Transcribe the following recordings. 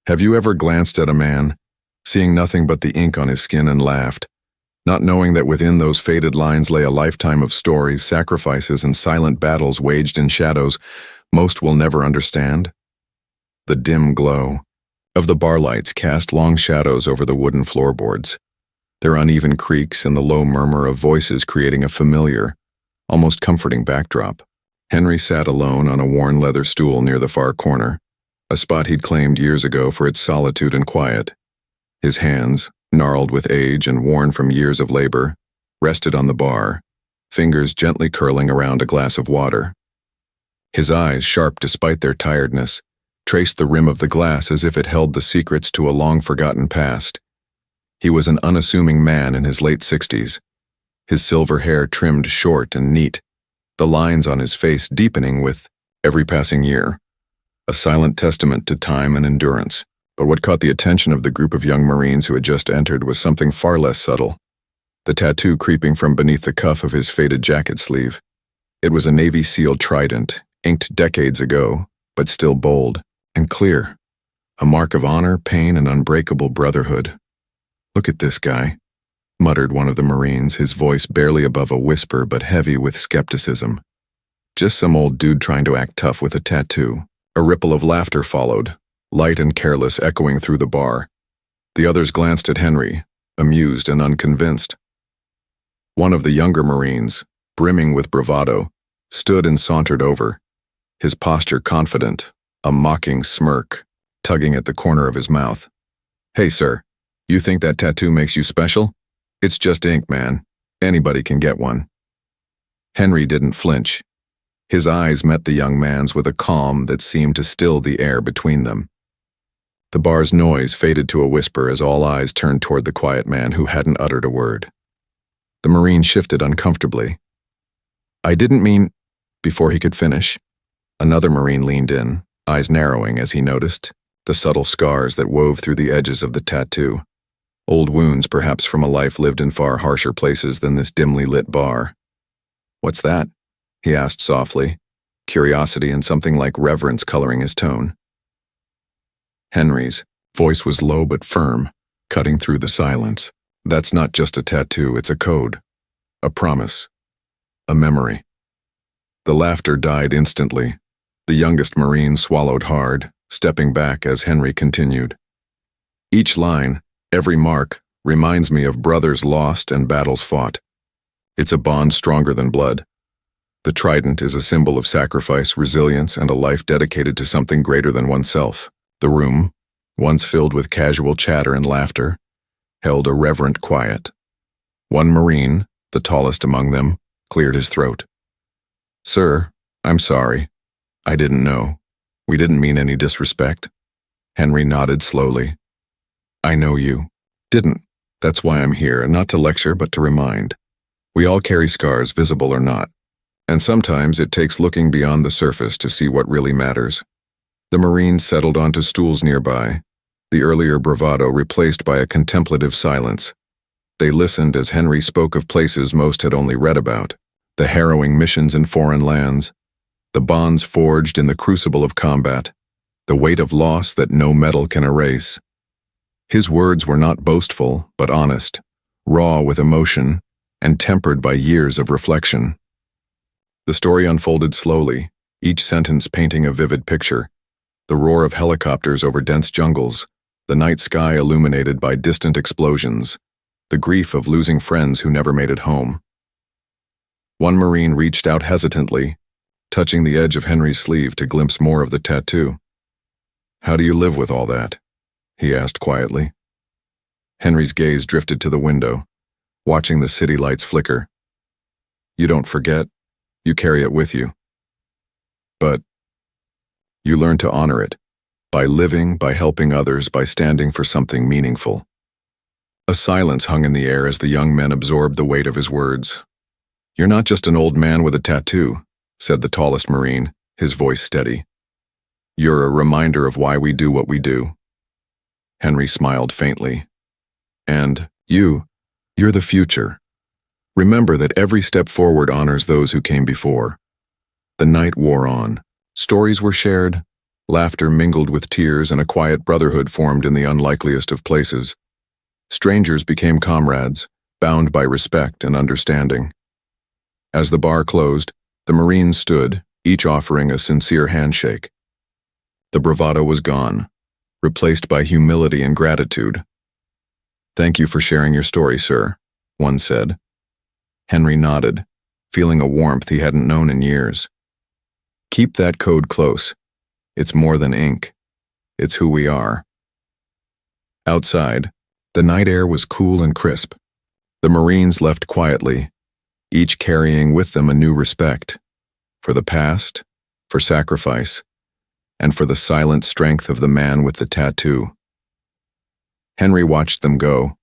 Have you ever glanced at a man, seeing nothing but the ink on his skin and laughed, not knowing that within those faded lines lay a lifetime of stories, sacrifices, and silent battles waged in shadows most will never understand? The dim glow of the bar lights cast long shadows over the wooden floorboards, their uneven creaks and the low murmur of voices creating a familiar, almost comforting backdrop. Henry sat alone on a worn leather stool near the far corner, a spot he'd claimed years ago for its solitude and quiet. His hands, gnarled with age and worn from years of labor, rested on the bar, fingers gently curling around a glass of water. His eyes, sharp despite their tiredness, traced the rim of the glass as if it held the secrets to a long-forgotten past. He was an unassuming man in his late 60s, his silver hair trimmed short and neat, the lines on his face deepening with every passing year, a silent testament to time and endurance. But what caught the attention of the group of young Marines who had just entered was something far less subtle, the tattoo creeping from beneath the cuff of his faded jacket sleeve. It was a Navy SEAL trident, inked decades ago, but still bold and clear, a mark of honor, pain, and unbreakable brotherhood. "Look at this guy," muttered one of the Marines, his voice barely above a whisper but heavy with skepticism. "Just some old dude trying to act tough with a tattoo." A ripple of laughter followed, light and careless echoing through the bar. The others glanced at Henry, amused and unconvinced. One of the younger Marines, brimming with bravado, stood and sauntered over, his posture confident, a mocking smirk tugging at the corner of his mouth. "Hey, sir, you think that tattoo makes you special? It's just ink, man. Anybody can get one." Henry didn't flinch. His eyes met the young man's with a calm that seemed to still the air between them. The bar's noise faded to a whisper as all eyes turned toward the quiet man who hadn't uttered a word. The Marine shifted uncomfortably. "I didn't mean—" Before he could finish, another Marine leaned in, eyes narrowing as he noticed the subtle scars that wove through the edges of the tattoo. Old wounds, perhaps from a life lived in far harsher places than this dimly lit bar. "What's that?" he asked softly, curiosity and something like reverence coloring his tone. Henry's voice was low but firm, cutting through the silence. "That's not just a tattoo, it's a code, a promise, a memory." The laughter died instantly. The youngest Marine swallowed hard, stepping back as Henry continued. "Each line, every mark, reminds me of brothers lost and battles fought. It's a bond stronger than blood. The trident is a symbol of sacrifice, resilience, and a life dedicated to something greater than oneself." The room, once filled with casual chatter and laughter, held a reverent quiet. One Marine, the tallest among them, cleared his throat. "Sir, I'm sorry. I didn't know. We didn't mean any disrespect." Henry nodded slowly. "I know you. Didn't. That's why I'm here, not to lecture but to remind. We all carry scars, visible or not. And sometimes it takes looking beyond the surface to see what really matters." The Marines settled onto stools nearby, the earlier bravado replaced by a contemplative silence. They listened as Henry spoke of places most had only read about, the harrowing missions in foreign lands, the bonds forged in the crucible of combat, the weight of loss that no metal can erase. His words were not boastful, but honest, raw with emotion, and tempered by years of reflection. The story unfolded slowly, each sentence painting a vivid picture. The roar of helicopters over dense jungles, the night sky illuminated by distant explosions, the grief of losing friends who never made it home. One Marine reached out hesitantly, touching the edge of Henry's sleeve to glimpse more of the tattoo. "How do you live with all that?" he asked quietly. Henry's gaze drifted to the window, watching the city lights flicker. "You don't forget. You carry it with you. But you learn to honor it, by living, by helping others, by standing for something meaningful." A silence hung in the air as the young men absorbed the weight of his words. "You're not just an old man with a tattoo," said the tallest Marine, his voice steady. "You're a reminder of why we do what we do." Henry smiled faintly. "And you're the future. Remember that every step forward honors those who came before." The night wore on. Stories were shared, Laughter mingled with tears, and a quiet brotherhood formed in the unlikeliest of places. Strangers became comrades, bound by respect and understanding. As the bar closed, the Marines stood, each offering a sincere handshake. The bravado was gone, replaced by humility and gratitude. "Thank you for sharing your story, sir," one said. Henry nodded, feeling a warmth he hadn't known in years. "Keep that code close. It's more than ink. It's who we are." Outside, the night air was cool and crisp. The Marines left quietly, each carrying with them a new respect for the past, for sacrifice, and for the silent strength of the man with the tattoo. Henry watched them go,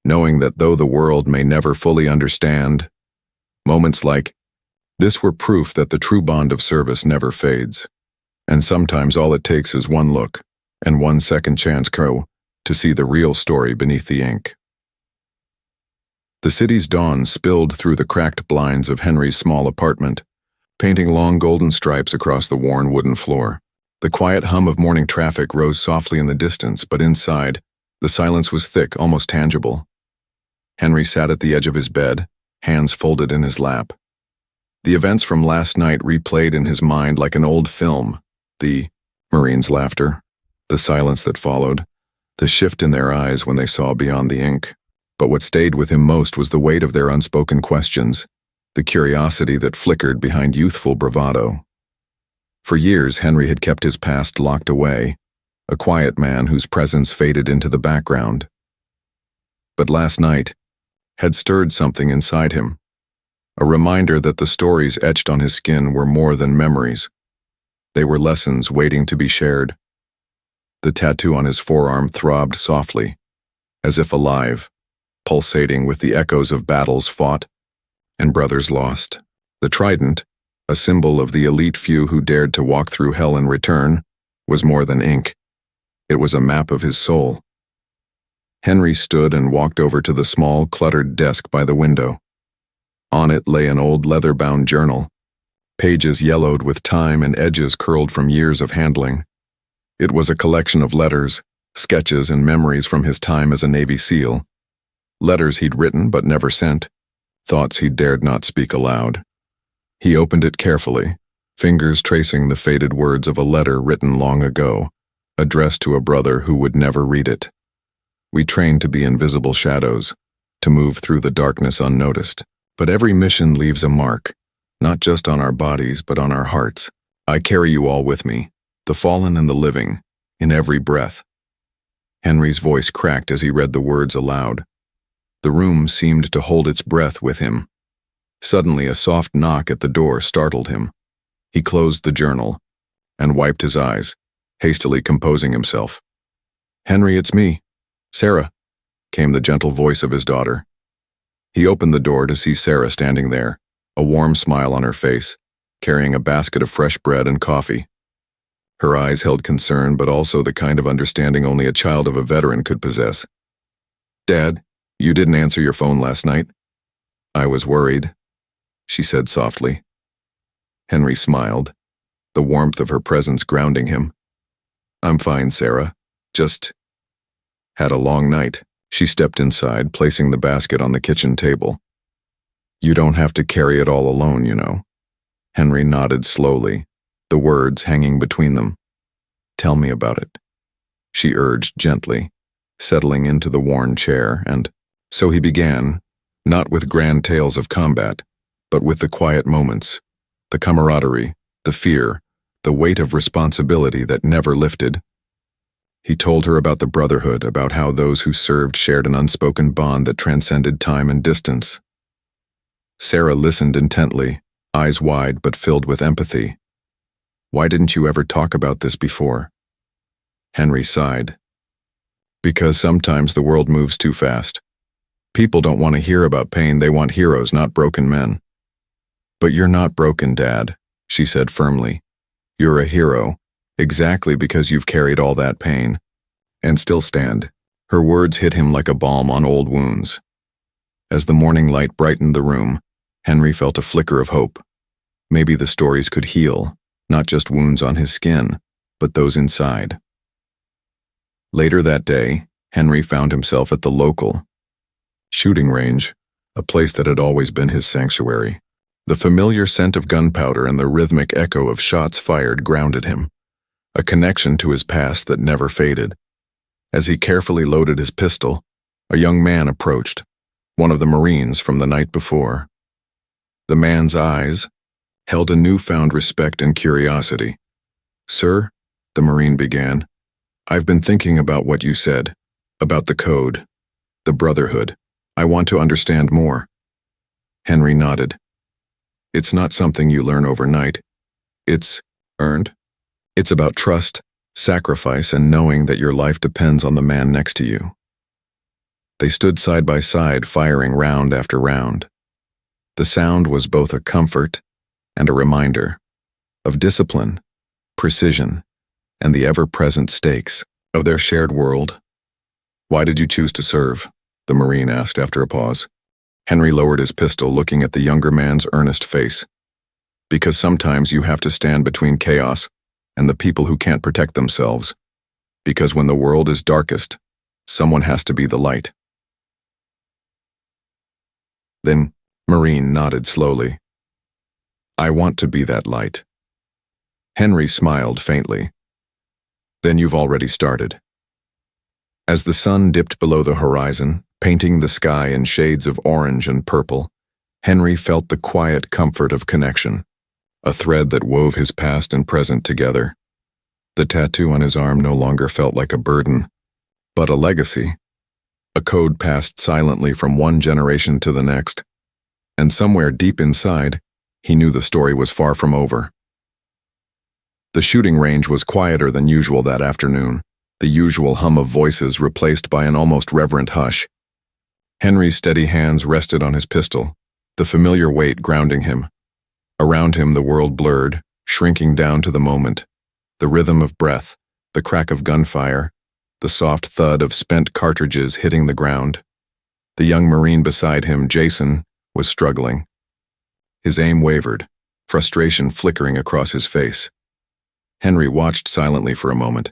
knowing that though the world may never fully understand, moments like this were proof that the true bond of service never fades. And sometimes all it takes is one look and one second chance to see the real story beneath the ink. The city's dawn spilled through the cracked blinds of Henry's small apartment, painting long golden stripes across the worn wooden floor. The quiet hum of morning traffic rose softly in the distance, but inside, the silence was thick, almost tangible. Henry sat at the edge of his bed, hands folded in his lap. The events from last night replayed in his mind like an old film. The Marines' laughter, the silence that followed, the shift in their eyes when they saw beyond the ink. But what stayed with him most was the weight of their unspoken questions, the curiosity that flickered behind youthful bravado. For years, Henry had kept his past locked away, a quiet man whose presence faded into the background. But last night had stirred something inside him, a reminder that the stories etched on his skin were more than memories. They were lessons waiting to be shared. The tattoo on his forearm throbbed softly, as if alive, pulsating with the echoes of battles fought and brothers lost. The trident, a symbol of the elite few who dared to walk through hell in return, was more than ink. It was a map of his soul. Henry stood and walked over to the small, cluttered desk by the window. On it lay an old leather-bound journal, pages yellowed with time and edges curled from years of handling. It was a collection of letters, sketches, and memories from his time as a Navy SEAL. Letters he'd written but never sent, thoughts he dared not speak aloud. He opened it carefully, fingers tracing the faded words of a letter written long ago, addressed to a brother who would never read it. "We train to be invisible shadows, to move through the darkness unnoticed. But every mission leaves a mark, not just on our bodies but on our hearts. I carry you all with me, the fallen and the living, in every breath." Henry's voice cracked as he read the words aloud. The room seemed to hold its breath with him. Suddenly, a soft knock at the door startled him. He closed the journal and wiped his eyes, hastily composing himself. "Henry, it's me. Sarah," came the gentle voice of his daughter. He opened the door to see Sarah standing there, a warm smile on her face, carrying a basket of fresh bread and coffee. Her eyes held concern, but also the kind of understanding only a child of a veteran could possess. "Dad, you didn't answer your phone last night." "I was worried," she said softly. Henry smiled, the warmth of her presence grounding him. "I'm fine, Sarah. Just had a long night." She stepped inside, placing the basket on the kitchen table. "You don't have to carry it all alone, you know." Henry nodded slowly, the words hanging between them. "Tell me about it," she urged gently, settling into the worn chair, and so he began, not with grand tales of combat, but with the quiet moments, the camaraderie, the fear, the weight of responsibility that never lifted. He told her about the brotherhood, about how those who served shared an unspoken bond that transcended time and distance. Sarah listened intently, eyes wide but filled with empathy. "Why didn't you ever talk about this before?" Henry sighed. "Because sometimes the world moves too fast. People don't want to hear about pain, they want heroes, not broken men." "But you're not broken, Dad," she said firmly. "You're a hero. Exactly because you've carried all that pain, and still stand." Her words hit him like a balm on old wounds. As the morning light brightened the room, Henry felt a flicker of hope. Maybe the stories could heal, not just wounds on his skin, but those inside. Later that day, Henry found himself at the local shooting range, a place that had always been his sanctuary. The familiar scent of gunpowder and the rhythmic echo of shots fired grounded him, a connection to his past that never faded. As he carefully loaded his pistol, a young man approached, one of the Marines from the night before. The man's eyes held a newfound respect and curiosity. "Sir," the Marine began, "I've been thinking about what you said, about the code, the brotherhood. I want to understand more." Henry nodded. "It's not something you learn overnight. It's earned. It's about trust, sacrifice, and knowing that your life depends on the man next to you." They stood side by side, firing round after round. The sound was both a comfort and a reminder of discipline, precision, and the ever-present stakes of their shared world. "Why did you choose to serve?" the Marine asked after a pause. Henry lowered his pistol, looking at the younger man's earnest face. "Because sometimes you have to stand between chaos and the people who can't protect themselves. Because when the world is darkest, someone has to be the light." Then Marine nodded slowly. "I want to be that light." Henry smiled faintly. "Then you've already started." As the sun dipped below the horizon, painting the sky in shades of orange and purple, Henry felt the quiet comfort of connection, a thread that wove his past and present together. The tattoo on his arm no longer felt like a burden, but a legacy, a code passed silently from one generation to the next. And somewhere deep inside, he knew the story was far from over. The shooting range was quieter than usual that afternoon, the usual hum of voices replaced by an almost reverent hush. Henry's steady hands rested on his pistol, the familiar weight grounding him. Around him the world blurred, shrinking down to the moment. The rhythm of breath, the crack of gunfire, the soft thud of spent cartridges hitting the ground. The young Marine beside him, Jason, was struggling. His aim wavered, frustration flickering across his face. Henry watched silently for a moment,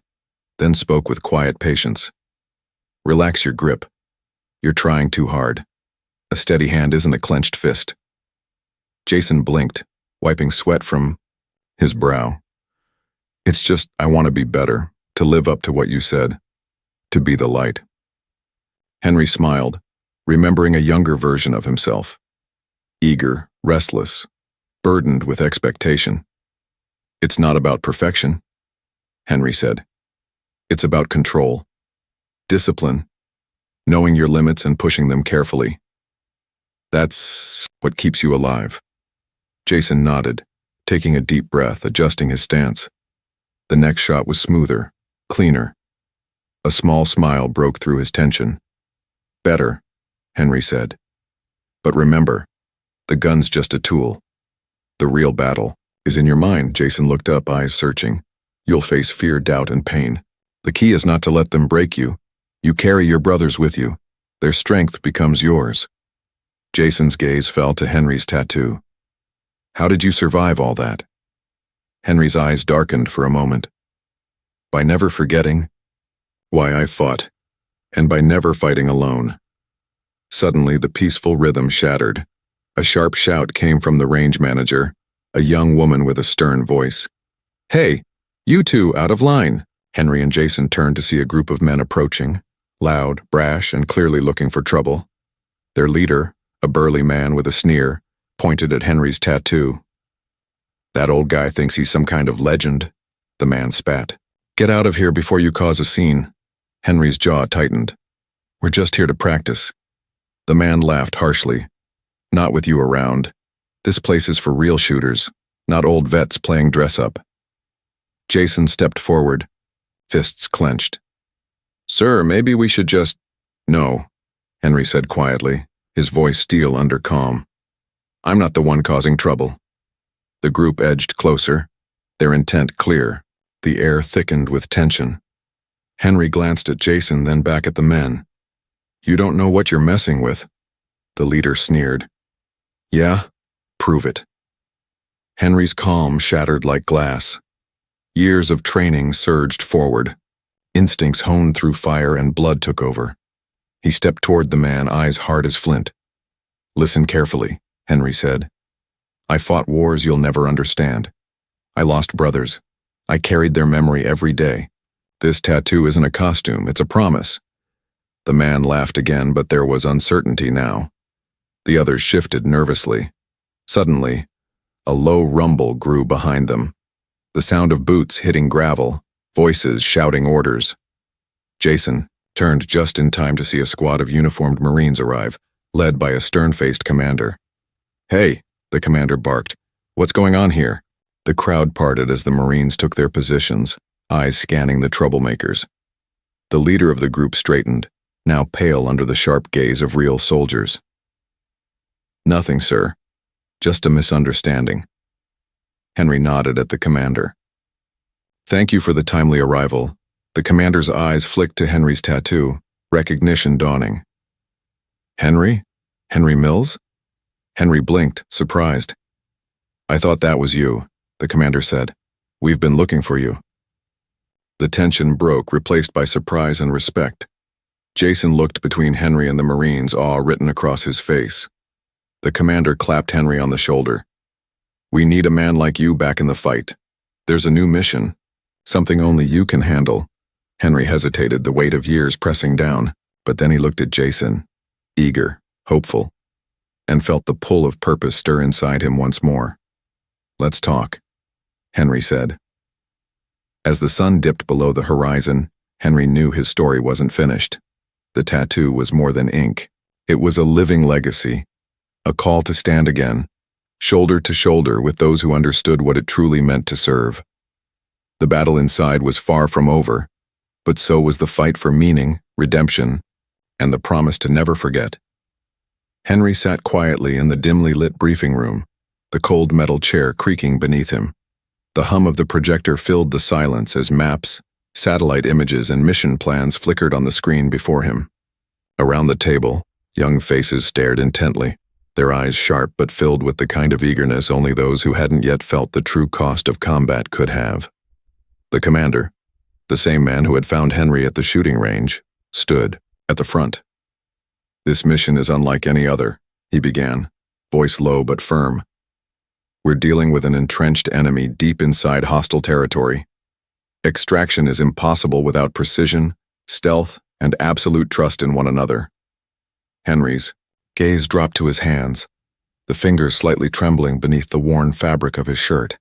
then spoke with quiet patience. "Relax your grip. You're trying too hard. A steady hand isn't a clenched fist." Jason blinked, wiping sweat from his brow. "It's just, I want to be better, to live up to what you said, to be the light." Henry smiled, remembering a younger version of himself. Eager, restless, burdened with expectation. "It's not about perfection," Henry said. "It's about control, discipline, knowing your limits and pushing them carefully. That's what keeps you alive." Jason nodded, taking a deep breath, adjusting his stance. The next shot was smoother, cleaner. A small smile broke through his tension. "Better," Henry said. "But remember, the gun's just a tool. The real battle is in your mind." Jason looked up, eyes searching. "You'll face fear, doubt, and pain. The key is not to let them break you. You carry your brothers with you. Their strength becomes yours." Jason's gaze fell to Henry's tattoo. "How did you survive all that?" Henry's eyes darkened for a moment. "By never forgetting why I fought, and by never fighting alone." Suddenly, the peaceful rhythm shattered. A sharp shout came from the range manager, a young woman with a stern voice. "Hey, you two, out of line!" Henry and Jason turned to see a group of men approaching, loud, brash, and clearly looking for trouble. Their leader, a burly man with a sneer, pointed at Henry's tattoo. "That old guy thinks he's some kind of legend," the man spat. "Get out of here before you cause a scene." Henry's jaw tightened. "We're just here to practice." The man laughed harshly. "Not with you around. This place is for real shooters, not old vets playing dress-up." Jason stepped forward, fists clenched. "Sir, maybe we should just—" "No," Henry said quietly, his voice steel under calm. "I'm not the one causing trouble." The group edged closer, their intent clear. The air thickened with tension. Henry glanced at Jason, then back at the men. "You don't know what you're messing with," the leader sneered. "Yeah? Prove it." Henry's calm shattered like glass. Years of training surged forward. Instincts honed through fire and blood took over. He stepped toward the man, eyes hard as flint. "Listen carefully," Henry said. "I fought wars you'll never understand. I lost brothers. I carried their memory every day. This tattoo isn't a costume, it's a promise." The man laughed again, but there was uncertainty now. The others shifted nervously. Suddenly, a low rumble grew behind them. The sound of boots hitting gravel, voices shouting orders. Jason turned just in time to see a squad of uniformed Marines arrive, led by a stern-faced commander. "Hey," the commander barked. "What's going on here?" The crowd parted as the Marines took their positions, eyes scanning the troublemakers. The leader of the group straightened, now pale under the sharp gaze of real soldiers. "Nothing, sir. Just a misunderstanding." Henry nodded at the commander. "Thank you for the timely arrival." The commander's eyes flicked to Henry's tattoo, recognition dawning. "Henry? Henry Mills?" Henry blinked, surprised. "I thought that was you," the commander said. "We've been looking for you." The tension broke, replaced by surprise and respect. Jason looked between Henry and the Marines, awe written across his face. The commander clapped Henry on the shoulder. "We need a man like you back in the fight. There's a new mission, something only you can handle." Henry hesitated, the weight of years pressing down, but then he looked at Jason, eager, hopeful, and felt the pull of purpose stir inside him once more. "Let's talk," Henry said. As the sun dipped below the horizon, Henry knew his story wasn't finished. The tattoo was more than ink. It was a living legacy, a call to stand again, shoulder to shoulder with those who understood what it truly meant to serve. The battle inside was far from over, but so was the fight for meaning, redemption, and the promise to never forget. Henry sat quietly in the dimly lit briefing room, the cold metal chair creaking beneath him. The hum of the projector filled the silence as maps, satellite images, and mission plans flickered on the screen before him. Around the table, young faces stared intently, their eyes sharp but filled with the kind of eagerness only those who hadn't yet felt the true cost of combat could have. The commander, the same man who had found Henry at the shooting range, stood at the front. "This mission is unlike any other," he began, voice low but firm. "We're dealing with an entrenched enemy deep inside hostile territory. Extraction is impossible without precision, stealth, and absolute trust in one another." Henry's gaze dropped to his hands, the fingers slightly trembling beneath the worn fabric of his shirt.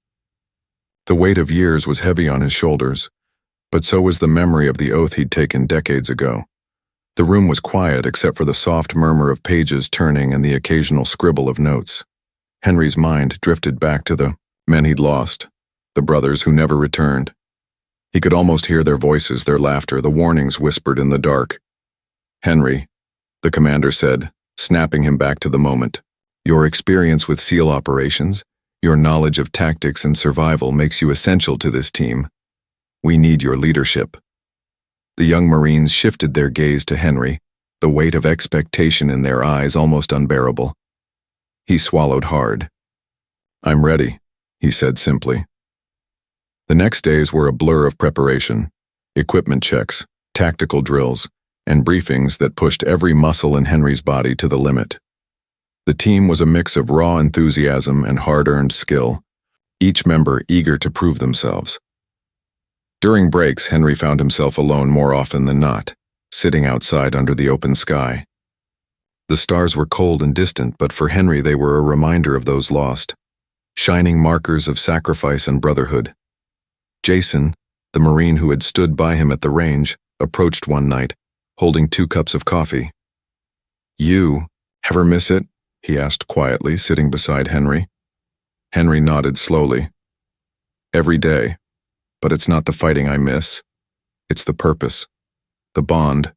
The weight of years was heavy on his shoulders, but so was the memory of the oath he'd taken decades ago. The room was quiet except for the soft murmur of pages turning and the occasional scribble of notes. Henry's mind drifted back to the men he'd lost, the brothers who never returned. He could almost hear their voices, their laughter, the warnings whispered in the dark. "Henry," the commander said, snapping him back to the moment. "Your experience with SEAL operations, your knowledge of tactics and survival makes you essential to this team. We need your leadership." The young Marines shifted their gaze to Henry, the weight of expectation in their eyes almost unbearable. He swallowed hard. "I'm ready," he said simply. The next days were a blur of preparation, equipment checks, tactical drills, and briefings that pushed every muscle in Henry's body to the limit. The team was a mix of raw enthusiasm and hard-earned skill, each member eager to prove themselves. During breaks, Henry found himself alone more often than not, sitting outside under the open sky. The stars were cold and distant, but for Henry they were a reminder of those lost, shining markers of sacrifice and brotherhood. Jason, the Marine who had stood by him at the range, approached one night, holding 2 cups of coffee. "You ever miss it?" he asked quietly, sitting beside Henry. Henry nodded slowly. "Every day, but it's not the fighting I miss. It's the purpose, the bond."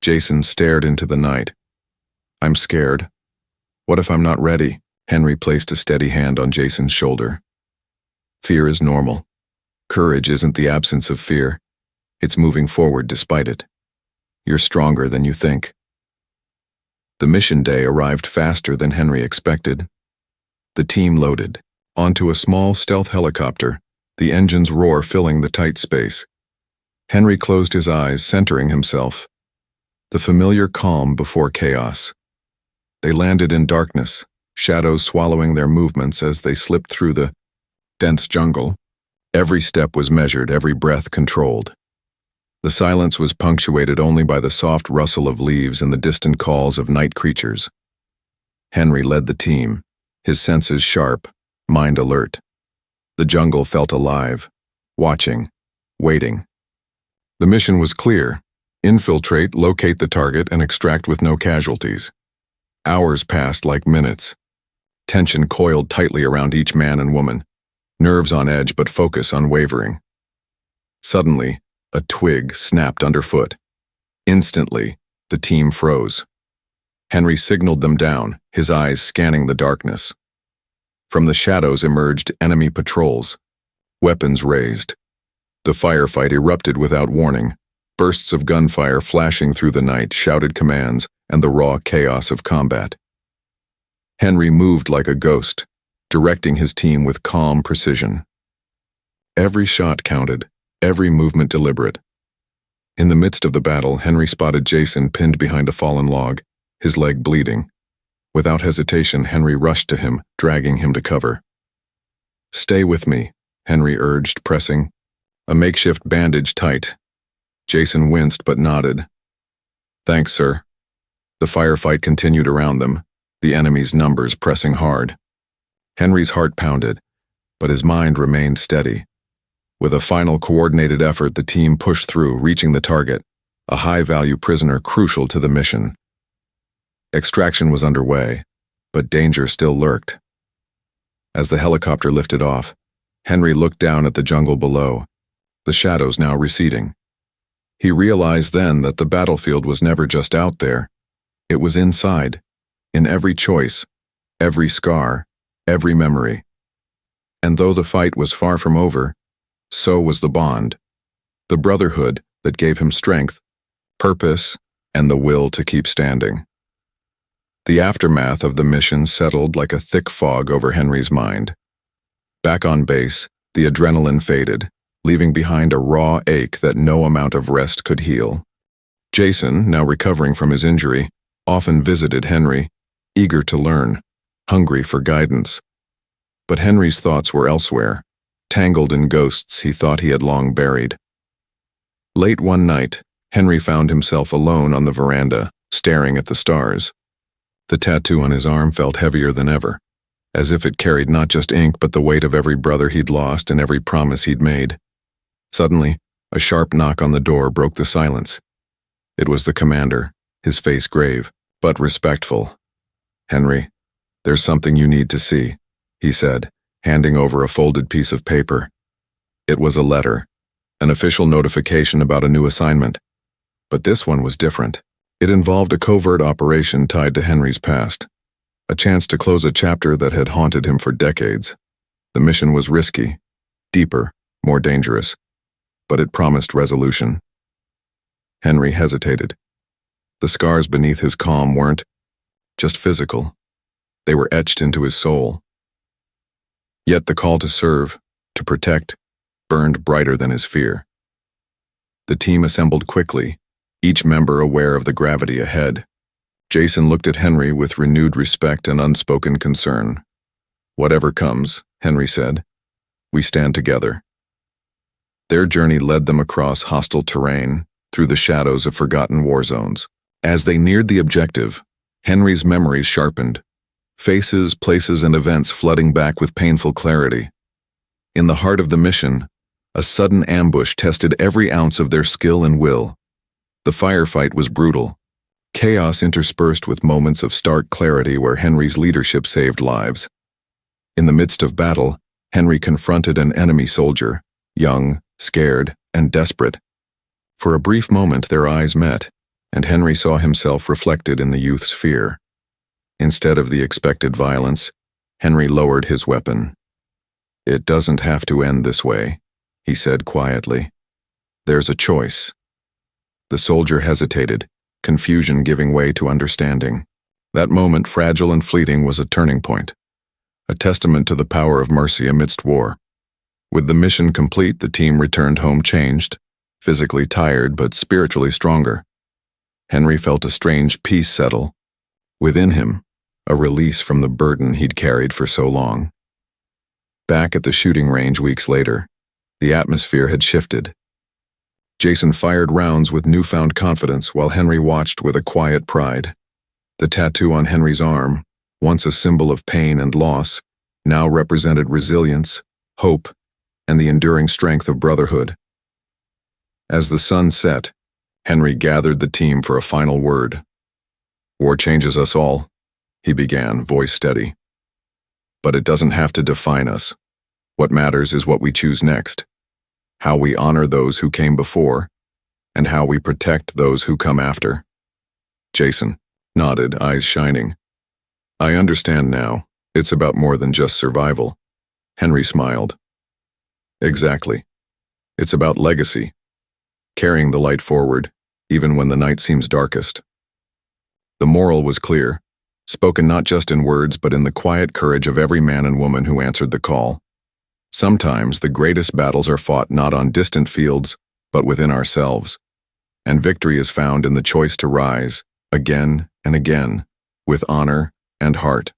Jason stared into the night. "I'm scared. What if I'm not ready?" Henry placed a steady hand on Jason's shoulder. "Fear is normal. Courage isn't the absence of fear. It's moving forward despite it. You're stronger than you think." The mission day arrived faster than Henry expected. The team loaded onto a small stealth helicopter, the engine's roar filling the tight space. Henry closed his eyes, centering himself. The familiar calm before chaos. They landed in darkness, shadows swallowing their movements as they slipped through the dense jungle. Every step was measured, every breath controlled. The silence was punctuated only by the soft rustle of leaves and the distant calls of night creatures. Henry led the team, his senses sharp, mind alert. The jungle felt alive, watching, waiting. The mission was clear: infiltrate, locate the target, and extract with no casualties. Hours passed like minutes. Tension coiled tightly around each man and woman, nerves on edge but focus unwavering. Suddenly, a twig snapped underfoot. Instantly, the team froze. Henry signaled them down, his eyes scanning the darkness. From the shadows emerged enemy patrols, weapons raised. The firefight erupted without warning, bursts of gunfire flashing through the night, shouted commands, and the raw chaos of combat. Henry moved like a ghost, directing his team with calm precision. Every shot counted, every movement deliberate. In the midst of the battle, Henry spotted Jason pinned behind a fallen log, his leg bleeding. Without hesitation, Henry rushed to him, dragging him to cover. "Stay with me," Henry urged, pressing. A makeshift bandage tight. Jason winced but nodded. "Thanks, sir." The firefight continued around them, the enemy's numbers pressing hard. Henry's heart pounded, but his mind remained steady. With a final coordinated effort, the team pushed through, reaching the target, a high-value prisoner crucial to the mission. Extraction was underway, but danger still lurked. As the helicopter lifted off, Henry looked down at the jungle below, the shadows now receding. He realized then that the battlefield was never just out there. It was inside, in every choice, every scar, every memory. And though the fight was far from over, so was the bond, the brotherhood that gave him strength, purpose, and the will to keep standing. The aftermath of the mission settled like a thick fog over Henry's mind. Back on base, the adrenaline faded, leaving behind a raw ache that no amount of rest could heal. Jason, now recovering from his injury, often visited Henry, eager to learn, hungry for guidance. But Henry's thoughts were elsewhere, tangled in ghosts he thought he had long buried. Late one night, Henry found himself alone on the veranda, staring at the stars. The tattoo on his arm felt heavier than ever, as if it carried not just ink but the weight of every brother he'd lost and every promise he'd made. Suddenly, a sharp knock on the door broke the silence. It was the commander, his face grave, but respectful. "Henry, there's something you need to see," he said, handing over a folded piece of paper. It was a letter, an official notification about a new assignment. But this one was different. It involved a covert operation tied to Henry's past, a chance to close a chapter that had haunted him for decades. The mission was risky, deeper, more dangerous, but it promised resolution. Henry hesitated. The scars beneath his calm weren't just physical. They were etched into his soul. Yet the call to serve, to protect, burned brighter than his fear. The team assembled quickly, each member aware of the gravity ahead. Jason looked at Henry with renewed respect and unspoken concern. "Whatever comes," Henry said, "we stand together." Their journey led them across hostile terrain, through the shadows of forgotten war zones. As they neared the objective, Henry's memories sharpened, faces, places, and events flooding back with painful clarity. In the heart of the mission, a sudden ambush tested every ounce of their skill and will. The firefight was brutal, chaos interspersed with moments of stark clarity where Henry's leadership saved lives. In the midst of battle, Henry confronted an enemy soldier, young, scared, and desperate. For a brief moment their eyes met, and Henry saw himself reflected in the youth's fear. Instead of the expected violence, Henry lowered his weapon. "It doesn't have to end this way," he said quietly. "There's a choice." The soldier hesitated, confusion giving way to understanding. That moment, fragile and fleeting, was a turning point, a testament to the power of mercy amidst war. With the mission complete, the team returned home changed, physically tired but spiritually stronger. Henry felt a strange peace settle within him, a release from the burden he'd carried for so long. Back at the shooting range weeks later, the atmosphere had shifted. Jason fired rounds with newfound confidence while Henry watched with a quiet pride. The tattoo on Henry's arm, once a symbol of pain and loss, now represented resilience, hope, and the enduring strength of brotherhood. As the sun set, Henry gathered the team for a final word. "War changes us all," he began, voice steady. "But it doesn't have to define us. What matters is what we choose next, how we honor those who came before, and how we protect those who come after." Jason nodded, eyes shining. "I understand now. It's about more than just survival." Henry smiled. "Exactly. It's about legacy, carrying the light forward, even when the night seems darkest." The moral was clear, spoken not just in words but in the quiet courage of every man and woman who answered the call. Sometimes the greatest battles are fought not on distant fields, but within ourselves, and victory is found in the choice to rise, again and again, with honor and heart.